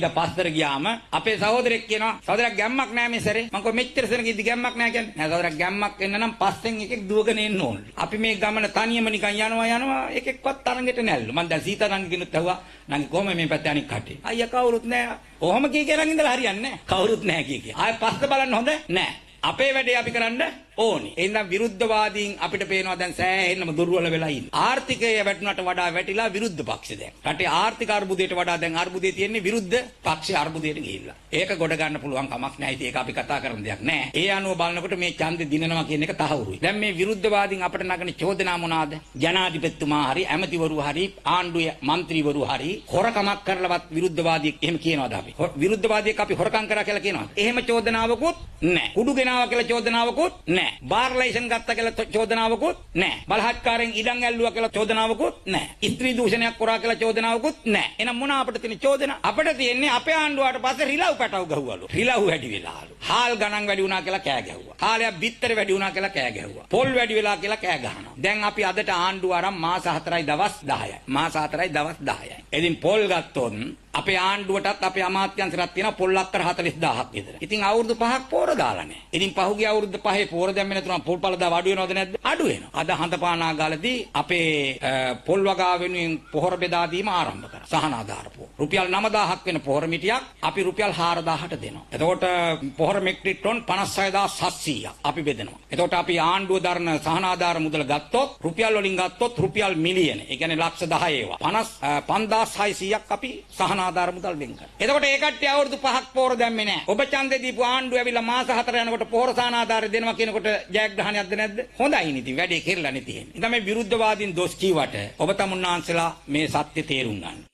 ඊට පස්තර ගියාම අපේ සහෝදරෙක් කියනවා සහෝදරයා ගැම්මක් නැහැ මේ සැරේ. මම කිව්වා මෙච්චර සෙනග ඉදි ගැම්මක් නැහැ කියන්නේ. නෑ සහෝදරයා ගැම්මක් එන්න නම් පස්සෙන් එකෙක් දුවගෙන එන්න ඕන. අපි මේ ගමන තනියම නිකන් යනවා එකෙක්වත් තරඟෙට නැල්ලු. මම දැන් සීතාරංග කෙනුත් ඇහුවා නංගි කොහොම මේ පැත්තේ අනික් කටේ. අයියා කවුරුත් නැහැ. කොහොම කී කියලා ඉඳලා හරියන්නේ නැහැ. කවුරුත් නැහැ කී කිය. ආයෙ පස්ස බලන්න හොඳ නැහැ. අපේ වැඩේ අපි කරන්න ඕනි. එහෙනම් විරුද්ධවාදීන් අපිට පේනවා දැන් සෑහෙන්නම දුර්වල වෙලා ඉන්නේ. ආර්ථිකය වැටුණට වඩා වැටිලා විරුද්ධ පක්ෂ දැන්. රටේ ආර්ථික අර්බුදයට වඩා දැන් අර්බුදේ තියෙන්නේ විරුද්ධ පක්ෂ අර්බුදයට ගිහිල්ලා. ඒක ගොඩ ගන්න පුළුවන් කමක් නැහැ. ඉතින් ඒක අපි කතා කරන දෙයක් නෑ. ඒ අනුව බලනකොට මේ ඡන්දේ දිනනවා කියන එක තහවුරුයි. දැන් මේ විරුද්ධවාදීන් අපිට නගන චෝදනා මොනවාද? ජනාධිපතිතුමා හරි ඇමතිවරු හරි ආණ්ඩුවේ മന്ത്രിවරු හරි හොරකමක් කරලවත් විරුද්ධවාදීක් එහෙම කියනවාද අපි? විරුද්ධවාදීක් අපි හොරකම් කරා කියලා කියනවාද? එහෙම චෝදනාවකුත් නැහැ. කුඩු ගෙනාවා කියලා චෝදනාවකුත් නැහැ. බාර් ලයිසන් ගත්තා කියලා චෝදනාවකුත් නැහැ. බලහත්කාරයෙන් ඉඩම් ඇල්ලුවා කියලා චෝදනාවකුත් නැහැ. ස්ත්‍රී දූෂණයක් කරා කියලා චෝදනාවකුත් නැහැ. එහෙනම් මොන අපිට තියෙන චෝදනා? අපිට තියෙන්නේ අපේ ආණ්ඩුවට පස්සේ රිලව් පැටව ගහුවලු. රිලව් වැඩි වෙලාලු. හාල් ගණන් වැඩි වුණා කියලා කෑ ගැහුවා. හාලයක් බිත්තර වැඩි වුණා කියලා කෑ ගැහුවා. පොල් වැඩි වෙලා කියලා කෑ ගහනවා. දැන් අපි අදට ආණ්ඩුව අරන් මාස 4යි දවස් 10යි. මාස 4යි දවස් 10යි. ඉතින් පොල් ගත්තොත් අපේ ආණ්ඩුවටත් අපේ අමාත්‍යංශයටත් තියෙන පොල් අක්කර 40000ක් විතර. ඉතින් අවුරුදු 5ක් පෝර දාලා නැහැ. ඉතින් පහුගිය අවුරුදු 5 පෝර දැම්මේ නැතුනම් පොල් පළදාව අඩු වෙනවද නැද්ද? අඩු වෙනවා. අද හඳපානාගාලදී අපේ පොල් වගාව වෙනුවෙන් පොහොර බෙදා දීම ආරම්භ කරා. සහනාධාර පොහොර. රුපියල් 9000ක් වෙන පොහොර මිටියක් අපි රුපියල් 4000ට දෙනවා. එතකොට පොහොර මෙට්‍රික් ටොන් 56700ක් අපි බෙදනවා. එතකොට අපි ආණ්ඩුව දරන සහනාධාර මුදල ගත්තොත් රුපියල් වලින් ගත්තොත් රුපියල් මිලියන. ඒ කියන්නේ ලක්ෂ 10 ඒවා. 5600ක් අපි ආධාර මුදල් වෙන් කරා. එතකොට ඒ කට්ටිය අවුරුදු 5ක් පොහොර දැම්මේ නැහැ. ඔබ ඡන්දේ දීපු ආණ්ඩුව ඇවිල්ලා මාස 4 යනකොට පොහොර සානාධාරය දෙනවා කියනකොට ජයග්‍රහණයක්ද නැද්ද? හොඳයි ඉතින් වැඩේ කෙරලා නැති එහෙම. ඉතින් මේ විරුද්ධවාදීන් දොස් කීවට ඔබ තමුන්නාන්සලා මේ සත්‍ය තේරුම් ගන්න.